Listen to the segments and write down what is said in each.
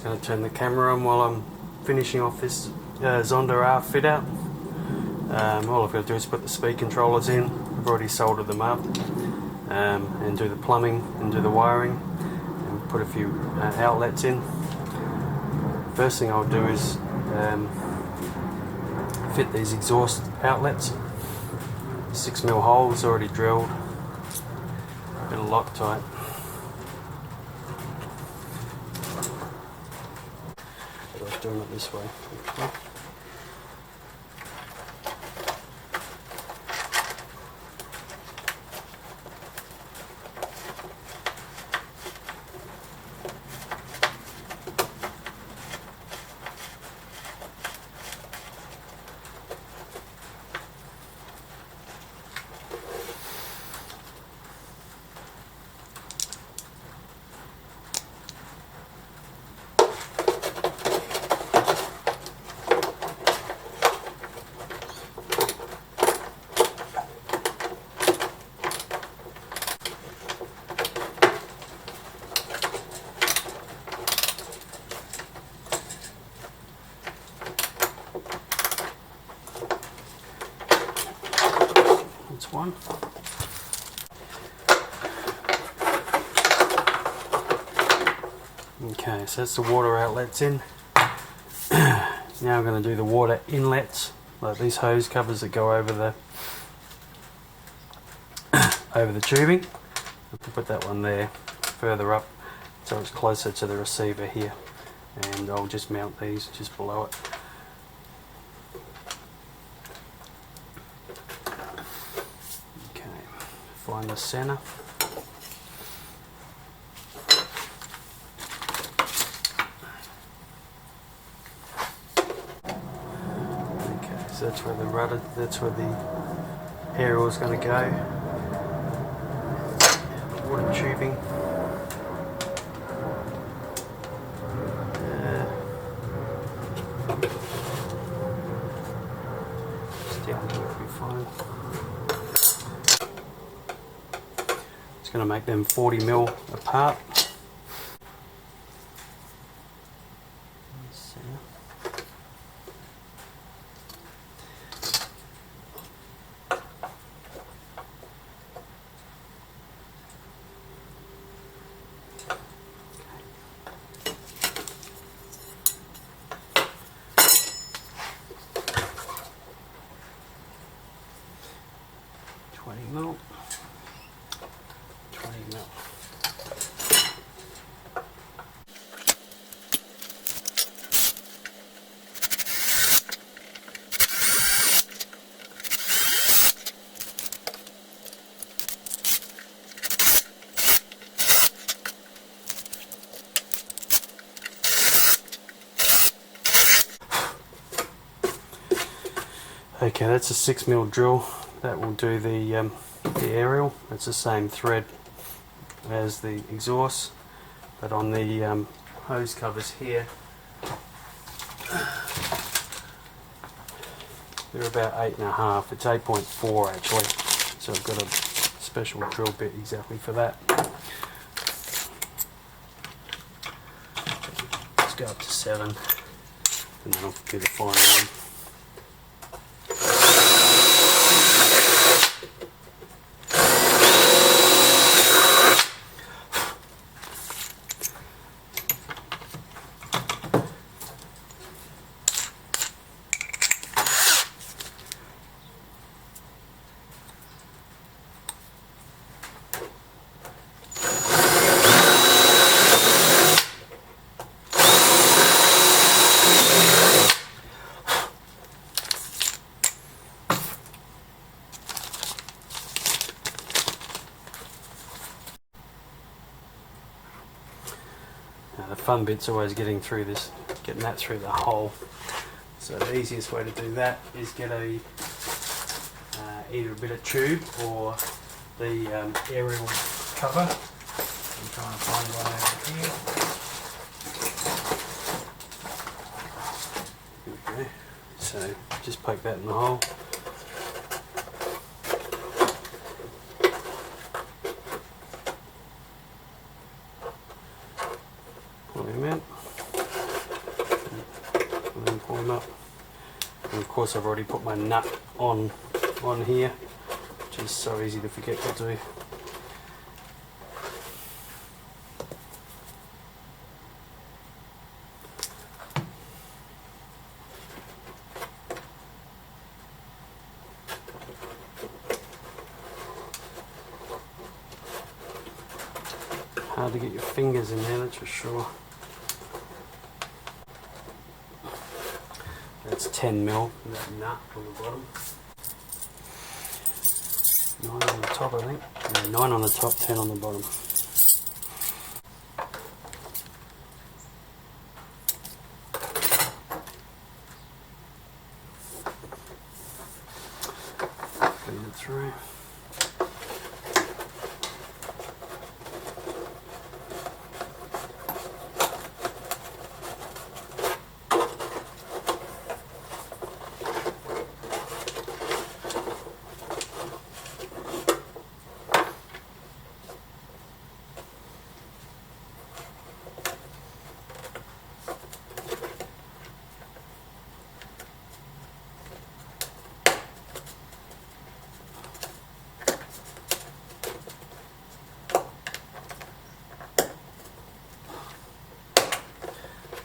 Just going to turn the camera on while I'm finishing off this Zonda-R fit out. All I've got to do is put the speed controllers in. I've already soldered them up, and do the plumbing and do the wiring and put a few outlets in. First thing I'll do is fit these exhaust outlets. 6mm holes already drilled, a bit of Loctite. I was doing it this way. Okay. One. Okay, so that's the water outlets in. Now I'm going to do the water inlets, like these hose covers that go over the tubing. I'll put that one there further up so it's closer to the receiver here, and I'll just mount these just below it. Find the center. Okay, so that's where the rudder, that's where the aerial is going to go. Water tubing. Just down here will be fine. Going to make them 40mm apart. $20mm. Okay, that's a 6mm drill. That will do the aerial. It's the same thread as the exhaust, but on the hose covers here, they're about 8.5. It's 8.4 actually. So I've got a special drill bit exactly for that. Let's go up to 7, and then I'll do the final one. Now the fun bit's always getting that through the hole. So the easiest way to do that is get either a bit of tube or the aerial cover. I'm trying to find one over here. Here we go. So just poke that in the hole. Pull him in. timer. And of course I've already put my nut on here, which is so easy to forget to do. Hard to get your fingers in there, that's for sure. That's 10mm, that nut on the bottom. 9 on the top, I think. Yeah, 9 on the top, 10 on the bottom. Feed it through.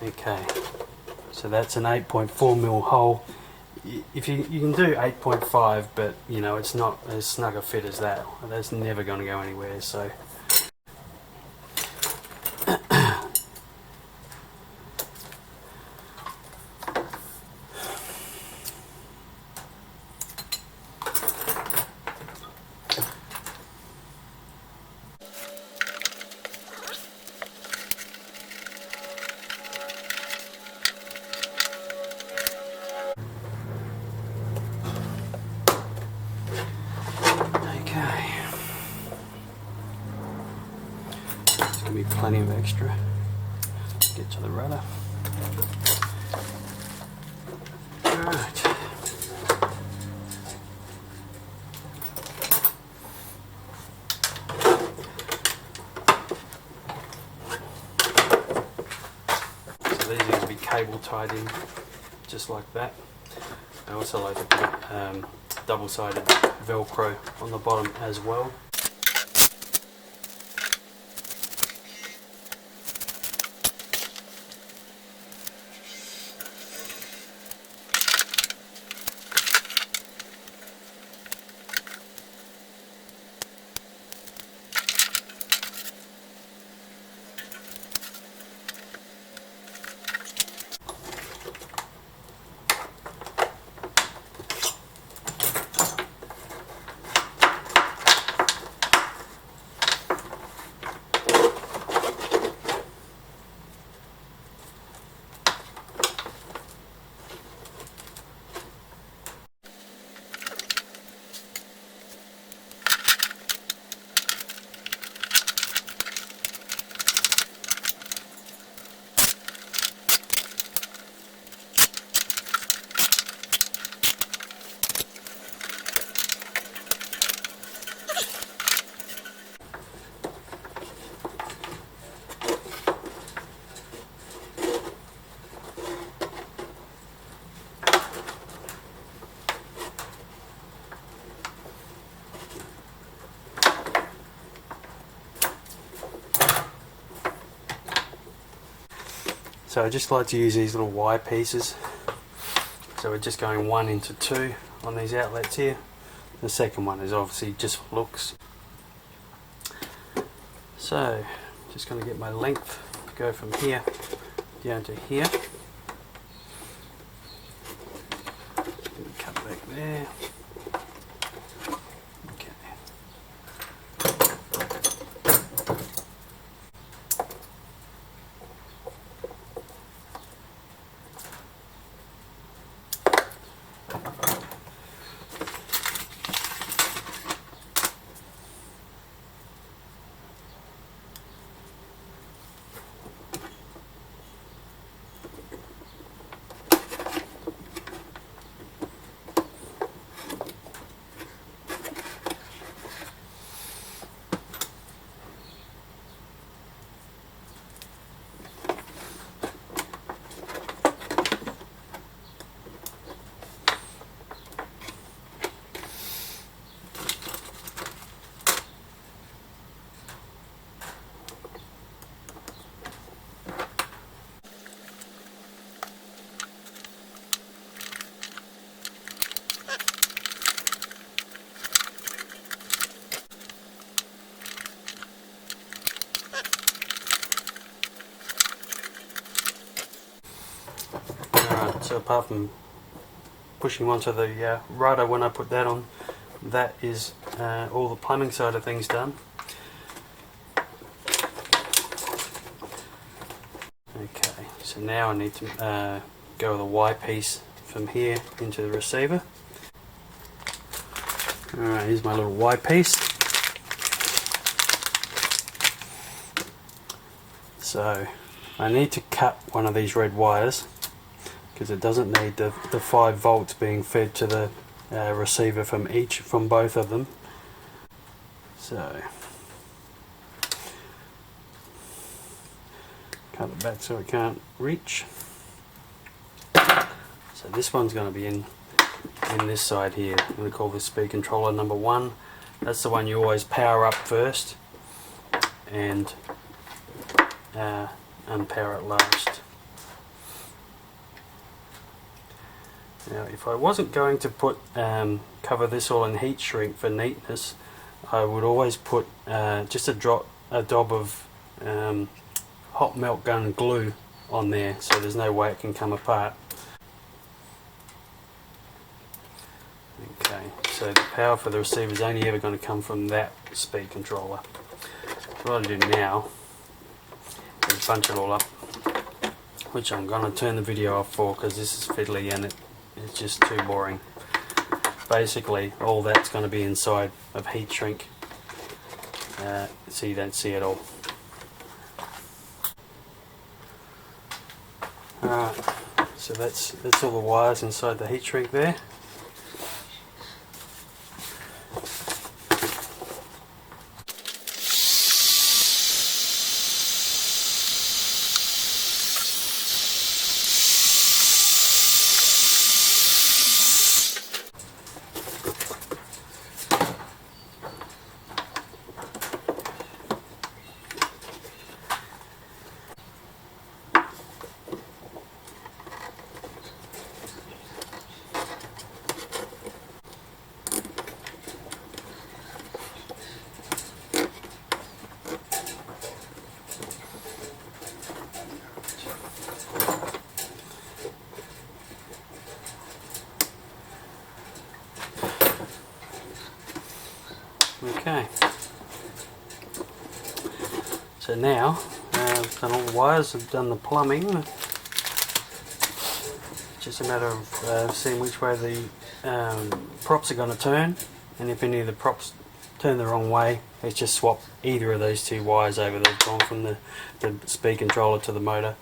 Okay, so that's an 8.4mm hole. If you can do 8.5, but you know it's not as snug a fit as that. That's never going to go anywhere. So. There's going to be plenty of extra. Get to the rudder. Alright. So these need to be cable tied in just like that. I also like to put double-sided Velcro on the bottom as well. So I just like to use these little wire pieces. So we're just going 1 into 2 on these outlets here. The second one is obviously just for looks. So just going to get my length to go from here down to here. Cut back there. So apart from pushing onto the rudder when I put that on, that is all the plumbing side of things done. Okay, so now I need to go with a Y piece from here into the receiver. Alright, here's my little Y piece. So I need to cut one of these red wires because it doesn't need the 5 volts being fed to the receiver from both of them. So cut it back so it can't reach. So this one's going to be in this side here. I'm going to call this speed controller number 1. That's the one you always power up first and unpower it last. Now if I wasn't going to put cover this all in heat shrink for neatness, I would always put just a dab of hot melt gun glue on there so there's no way it can come apart. Okay, so the power for the receiver is only ever going to come from that speed controller. So what I do now is bunch it all up, which I'm going to turn the video off for because this is fiddly and it's just too boring. Basically all that's going to be inside of heat shrink, so you don't see it all. Alright, so that's all the wires inside the heat shrink there. Okay, so now I've done all the wires, I've done the plumbing. Just a matter of seeing which way the props are going to turn, and if any of the props turn the wrong way, let's just swap either of those 2 wires over. They've gone from the speed controller to the motor.